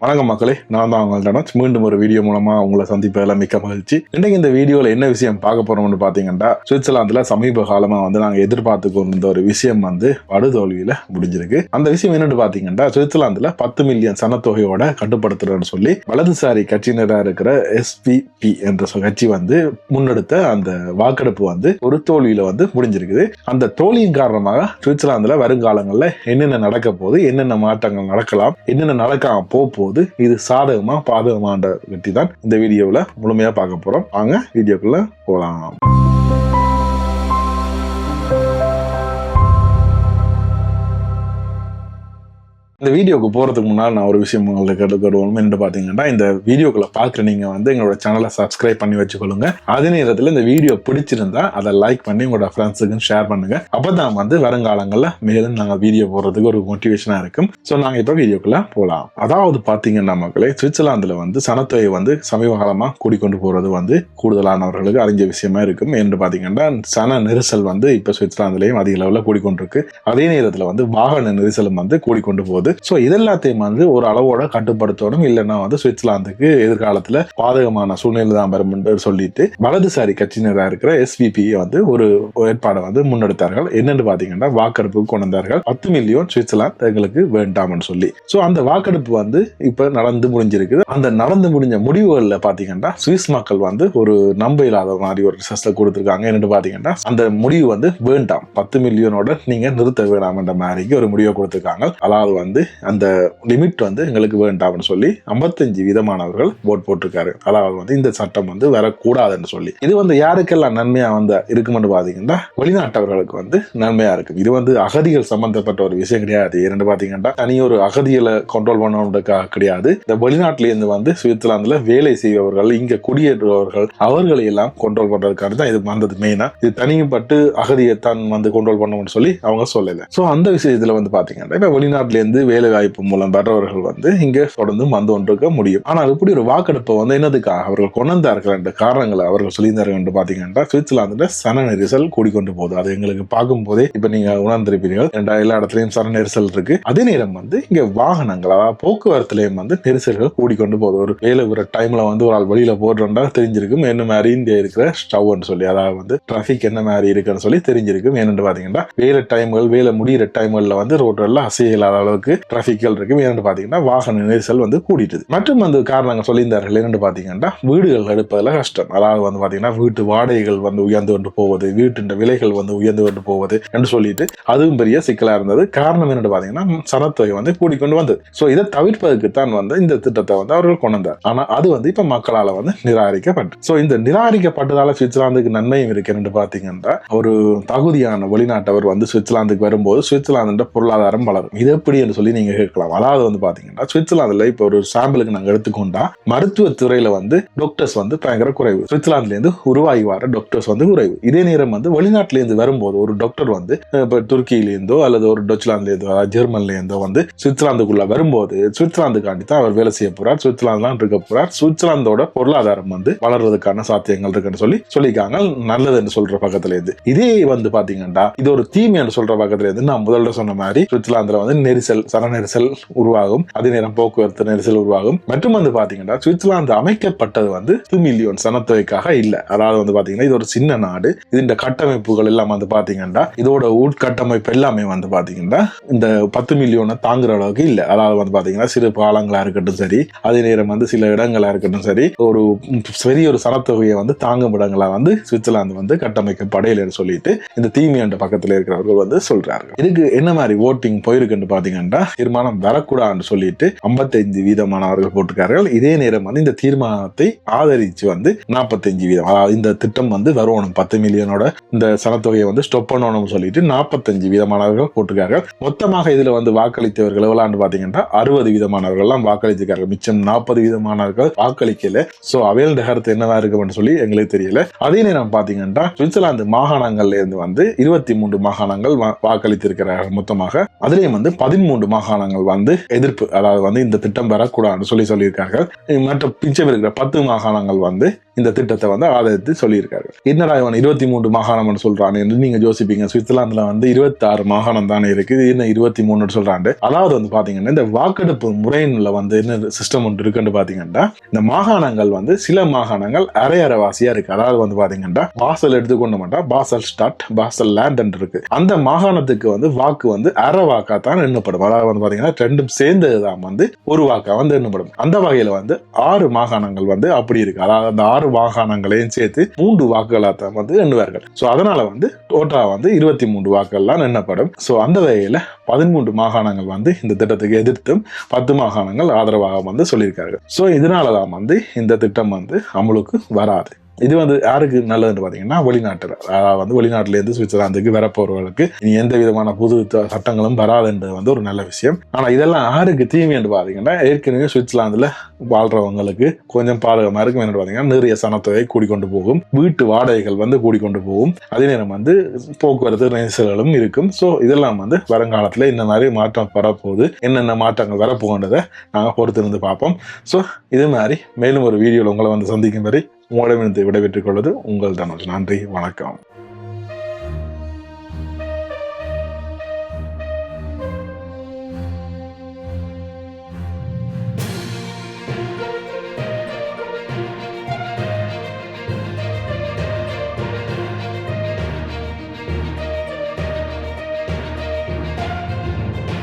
வணக்கம் மக்களே, நான் தான் உங்கள்ட்ட மீண்டும் ஒரு வீடியோ மூலமா உங்களை சந்திப்பதில் மிக்க மகிழ்ச்சி. இன்றைக்கு இந்த வீடியோல என்ன விஷயம் பார்க்க போறோம்னு பாத்தீங்கன்னா, சுவிட்சர்லாந்துல சமீப காலமா நாங்க எதிர்பார்த்து கொண்டிருந்த ஒரு விஷயம் படுதோல்வியில முடிஞ்சிருக்கு. அந்த விஷயம் என்னன்னு பாத்தீங்கன்னா, சுவிட்சர்லாந்துல 10 மில்லியன் சனத்தொகையோட கட்டுப்படுத்துறன்னு சொல்லி வலதுசாரி கட்சியினரா இருக்கிற SVP என்ற கட்சி முன்னெடுத்த அந்த வாக்கெடுப்பு ஒரு தோல்வியில முடிஞ்சிருக்குது. அந்த தோல்வியின் காரணமாக சுவிட்சர்லாந்துல வருங்காலங்கள்ல என்னென்ன நடக்க போகுது, என்னென்ன மாற்றங்கள் நடக்கலாம், என்னென்ன நடக்காம போகுது, இது சாதகமா பாதகமான வெற்றி தான் இந்த வீடியோவில் முழுமையா பார்க்க போறோம். வாங்க வீடியோக்குள்ள போலாம். இந்த வீடியோக்கு போறதுக்கு முன்னால் நான் ஒரு விஷயம் உங்களுக்கு கேட்டுக்கொள்வோம். என்று பாத்தீங்கன்னா, இந்த வீடியோக்குள்ள பாக்குற நீங்க எங்களோட சேனலை சப்ஸ்கிரைப் பண்ணி வச்சுக்கொள்ளுங்க. அதே நேரத்தில் இந்த வீடியோ பிடிச்சிருந்தா அதை லைக் பண்ணி உங்களோட ஃப்ரெண்ட்ஸுக்கும் ஷேர் பண்ணுங்க. அப்பதான் வருங்காலங்கள்ல மேலும் நாங்க வீடியோ போடுறதுக்கு ஒரு மோட்டிவேஷனா இருக்கும். சோ நாங்க இப்ப வீடியோக்குள்ள போலாம். அதாவது பாத்தீங்கன்னா மக்களே, சுவிட்சர்லாந்துல சனத்தொகை சமீப காலமா கூடிக்கொண்டு போறது கூடுதலானவர்களுக்கு அறிஞ்ச விஷயமா இருக்கும். என்று பாத்தீங்கன்னா, சன நெரிசல் இப்ப சுவிட்சர்லாந்துலயும் அதிக அளவுல கூடிக்கொண்டிருக்கு. அதே நேரத்துல வாகன நெரிசலும் கூடிக்கொண்டு போகுது. சோ இதெல்லாத்தையும் ஒரு அளவோட கட்டுப்படுத்தணும். இல்லைன்னா சுவிட்சர்லாந்துக்கு எதிர்காலத்துல பாதகமான சூழ்நிலை தான் வரும் என்று சொல்லிட்டு வலதுசாரி கட்சியினராக இருக்கிற SVP ஒரு ஏற்பாடை முன்னெடுத்தார்கள். என்னன்னு பாத்தீங்கன்னா, வாக்கெடுப்பு கொண்டு வந்தார்கள். 10 மில்லியன் சுவிட்சர்லாந்து எங்களுக்கு வேண்டாம்னு சொல்லி. சோ அந்த வாக்கெடுப்பு இப்ப நடந்து முடிஞ்சிருக்குது. அந்த நடந்து முடிஞ்ச முடிவுகள்ல பாத்தீங்கன்னா, சுவிஸ் மக்கள் ஒரு நம்ப இல்லாத மாதிரி ஒரு ரிசல்ட் கொடுத்திருக்காங்க. என்னன்னு பாத்தீங்கன்னா, அந்த முடிவு வேண்டாம், 10 மில்லியனோட நீங்க நிறுத்த வேண்டாம் என்ற மாதிரி ஒரு முடிவை கொடுத்திருக்காங்க. அதாவது அந்த லிமிட் எங்களுக்கு வேண்டாம்னு சொல்லி 55% ஓட் போட்டிருக்காரு. அதாவது இந்த சட்டம் வரக்கூடாதுன்னு சொல்லி. இது யாருக்கெல்லாம் நன்மையா இருக்கும்னு பாத்தீங்கன்னா, வெளிநாட்டவர்களுக்கு நன்மையா இருக்கு. இது அகதிகள் சம்பந்தப்பட்ட ஒரு விஷயம் கிடையாது. இரண்டு பாத்தீங்கன்னா, தனியொரு அகதிகளை கண்ட்ரோல் பண்ணணுன்றதுக்காக கிடையாது. இந்த வெளிநாட்டில இருந்து சுவிட்சர்லாந்துல வேலை செய்பவர்கள், இங்க குடியேறுபவர்கள், அவர்களை எல்லாம் கண்ட்ரோல் பண்றதுக்காக தான் இது வந்தது. மெயினா இது தனிப்பட்டு அகதியை தான் கண்ட்ரோல் பண்ணணும்னு சொல்லி அவங்க சொல்லல. சோ அந்த விஷயத்துல பாத்தீங்கன்னா, இப்ப வெளிநாட்டில இருந்து வேலை வாய்ப்பு மூலம் வர்றவர்கள் இங்க தொடர்ந்து கொண்டிருக்க முடியும். ஆனால் இப்படி ஒரு வாக்கெடுப்பை என்னதுக்காக அவர்கள் கொண்டார்கள் என்ற காரணங்களை அவர்கள் சொல்லியிருந்தார்கள் என்று பாத்தீங்கன்னா, சுவிட்சர்லாந்துல சன நெரிசல் கூடிக்கொண்டு போகுது. அது எங்களுக்கு பார்க்கும் போதே இப்ப நீங்க உணர்ந்திருப்பீர்கள். எல்லா இடத்துலயும் சன நெரிசல் இருக்கு. அதே நேரம் இங்க வாகனங்கள், அதாவது போக்குவரத்துலயும் நெரிசல்கள் கூடிக்கொண்டு போகுது. ஒரு வேலை ஒரு டைம்ல ஒரு ஆள் வெளியில போடுறா தெரிஞ்சிருக்கும் என்ன மாதிரி இந்தியா இருக்கிற ஸ்டவ்னு சொல்லி, அதாவது டிராபிக் என்ன மாதிரி இருக்குன்னு சொல்லி தெரிஞ்சிருக்கும். என்னன்னு பாத்தீங்கன்னா, வேலை டைம்கள், வேலை முடிகிற டைம்கள்ல ரோட்ல அசைய இல்லாத அளவுக்கு டிராபிக்கள் இருக்கு. என்னன்னு பாத்தீங்கன்னா, வாகன நெரிசல் கூடிட்டு. மற்றும் காரணங்கள் சொல்லியிருந்தார்கள். என்னன்னு பாத்தீங்கன்னா, வீடுகள் எடுப்பதில் கஷ்டம். அதாவது பாத்தீங்கன்னா, வீட்டு வாடகைகள் உயர்ந்து கொண்டு போவது, வீட்டு விலைகள் உயர்ந்து கொண்டு போவது என்று சொல்லிட்டு அதுவும் பெரிய சிக்கலா இருந்தது. காரணம் என்னன்னு பாத்தீங்கன்னா, சனத்தொகை கூடிக்கொண்டு வந்தது. சோ இதை தவிர்ப்பதற்கு தான் இந்த திட்டத்தை அவர்கள் கொண்டு வந்தார். ஆனா அது இப்ப மக்களால நிராகரிக்கப்பட்டு. சோ இந்த நிராகரிக்கப்பட்டதால சுவிட்சர்லாந்துக்கு நன்மையும் இருக்கு. என்று பாத்தீங்கன்னா, ஒரு தகுதியான வெளிநாட்டவர் சுவிட்சர்லாந்துக்கு வரும்போது சுவிட்சர்லாந்து பொருளாதாரம் வளரும். இது எப்படி என்று சொல்லி நீங்க கேட்கலாம். அதாவது பாத்தீங்கன்னா, சுவிட்சர்லாந்துல இப்ப ஒரு சாம்பிளுக்கு நாங்க எடுத்துக்கொண்டா மருத்துவத்துறையில டாக்டர்ஸ் பயங்கர குறைவு. சுவிட்சர்லாந்துல இருந்து உருவாகி வர டாக்டர்ஸ் குறைவு. இதே நேரம் வெளிநாட்டுல இருந்து வரும்போது ஒரு டாக்டர் இப்ப துருக்கியில இருந்தோ அல்லது ஒரு டச்லாந்துல இருந்தோ ஜெர்மன்ல இருந்தோ சுவிட்சர்லாந்துக்குள்ள வரும்போது சுவிட்சர்லாந்துக்காண்டி தான் அவர் வேலை செய்ய போறார், சுவிட்சர்லாந்து இருக்க போறார், சுவிட்சர்லாந்தோட பொருளாதாரம் வளர்றதுக்கான சாத்தியங்கள் இருக்குன்னு சொல்லிக்காங்க. நல்லது என்று சொல்ற பக்கத்துல இருந்து இதே பாத்தீங்கன்னா, இது ஒரு தீமை என்று சொல்ற பக்கத்துல இருந்து நான் முதல்ல சொன்ன மாதிரி சுவிட்சர்லாந்துல நெரிசல், சன நெரிசல் உருவாகும். அதே நேரம் போக்குவரத்து நெரிசல் உருவாகும். மற்றும் பாத்தீங்கன்னா, சுவிட்சர்லாந்து அமைக்கப்பட்டது 2 மில்லியன் சனத்தொகைக்காக இல்ல. அதாவது பாத்தீங்கன்னா, இது ஒரு சின்ன நாடு. இந்த கட்டமைப்புகள் எல்லாம் பாத்தீங்கன்னா, இதோட உட்கட்டமைப்பு எல்லாமே பாத்தீங்கன்னா இந்த 10 மில்லியனை தாங்குற அளவுக்கு இல்ல. அதாவது பாத்தீங்கன்னா, சிறு பாலங்களா இருக்கட்டும் சரி, அதே நேரம் சில இடங்களா இருக்கட்டும் சரி, ஒரு பெரிய ஒரு சனத்தொகையை தாங்கும் இடங்களா சுவிட்சர்லாந்து கட்டமைக்கப்படையில சொல்லிட்டு இந்த தீமையான பக்கத்துல இருக்கிறவர்கள் சொல்றாங்க. இதுக்கு என்ன மாதிரி ஓட்டிங் போயிருக்குன்னு பாத்தீங்கன்னா, தீர்மானம் வரக்கூடாதுன்னு சொல்லிட்டு 55% போட்டிருக்கார்கள். இதே நேரம் இந்த தீர்மானத்தை ஆதரிச்சு 45%, அதாவது இந்த திட்டம் வரணும், 10 மில்லியனோட இந்த சனத்தொகையை ஸ்டாப் பண்ணணும்னு சொல்லிட்டு 45% போட்டிருக்கார்கள். மொத்தமாக இதுல வாக்களித்தவர்கள் எவ்வளவு பாத்தீங்கன்னா 60% எல்லாம் வாக்களித்திருக்கார்கள். மிச்சம் 40% வாக்களிக்கல. சோ அவையோட கருத்து என்னவா இருக்குன்னு சொல்லி எங்களுக்கு தெரியல. அதே நேரம் பாத்தீங்கன்னா, சுவிட்சர்லாந்து மாகாணங்கள்ல இருந்து 23 மாகாணங்கள் வாக்களித்திருக்கிறார்கள் மொத்தமாக. அதுலயும் 13 மாகாணங்கள் எதிர்ப்பு, அதாவது இந்த திட்டம் வரக்கூடாதுன்னு சொல்லியிருக்கார்கள். மற்ற பிச்சை இருக்கிற 10 மாகாணங்கள் இந்த திட்டத்தை வந்து ஆதரித்து சொல்லியிருக்காரு. என்னடா இவன் 23 மாகாணம்னு சொல்றான் என்று நீங்க யோசிப்பீங்க. சுவிட்சர்லாந்துல வந்து 26 மாகாணம் தானே இருக்கு, என்ன 23 சொல்றாண்டு. அதாவது வந்து பாத்தீங்கன்னா இந்த வாக்கெடுப்பு முறையில வந்து என்ன சிஸ்டம் ஒன்று இருக்குன்னு பாத்தீங்கன்னா, இந்த மாகாணங்கள் வந்து சில மாகாணங்கள் அரைவாசியா இருக்கு. அதாவது வந்து பாத்தீங்கன்னா பாசல் எடுத்துக்கொண்டு மாட்டா, பாசல் ஸ்டாட், பாசல் லேண்ட் இருக்கு. அந்த மாகாணத்துக்கு வந்து வாக்கு வந்து அரை வாக்கா தான் எண்ணப்படும். அதாவது வந்து பாத்தீங்கன்னா ரெண்டும் சேர்ந்ததுதான் வந்து ஒரு வாக்கா வந்து எண்ணப்படும். அந்த வகையில வந்து 6 மாகாணங்கள் வந்து அப்படி இருக்கு. அதாவது அந்த 6 மாகாணங்களையும் சேர்த்து 3 வாக்குகளா தான் வந்து எண்ணுவார்கள். சோ அதனால வந்து டோட்டலா வந்து 23 வாக்குகள் எண்ணப்படும். சோ அந்த வகையில 13 மாகாணங்கள் வந்து இந்த திட்டத்துக்கு எதிர்த்தும் 10 மாகாணங்கள் ஆதரவாக வந்து சொல்லியிருக்காங்க. சோ இதனாலதான் வந்து இந்த திட்டம் வந்து அமலுக்கு வராது. இது வந்து யாருக்கு நல்லதுன்னு பாத்தீங்கன்னா வெளிநாட்டுல, அதாவது வந்து வெளிநாட்டுல இருந்து சுவிட்சர்லாந்துக்கு வரப்போறவர்களுக்கு இனி எந்த விதமான புது சட்டங்களும் வராதுன்றது வந்து ஒரு நல்ல விஷயம். ஆனா இதெல்லாம் யாருக்கு தீமை என்று பாத்தீங்கன்னா, ஏற்கனவே சுவிட்சர்லாந்துல வாழ்றவங்களுக்கு கொஞ்சம் பாதகமா இருக்கும். என்ன பாத்தீங்கன்னா நிறைய சனத்தொகை கூடிக்கொண்டு போகும், வீட்டு வாடகைகள் வந்து கூடிக்கொண்டு போகும், அதே நேரம் வந்து போக்குவரத்து நெரிசல்களும் இருக்கும். சோ இதெல்லாம் வந்து வருங்காலத்துல இந்த மாதிரி மாற்றம் வரப்போகுது. என்னென்ன மாற்றங்கள் வரப்போகின்றதை நாங்க பொறுத்திருந்து பார்ப்போம். சோ இது மாதிரி மேலும் ஒரு வீடியோல உங்களை வந்து சந்திக்கும் வரை உங்களிடமிருந்து விடைபெற்றுக் கொள்வது உங்கள் தனுஷ். நன்றி, வணக்கம்.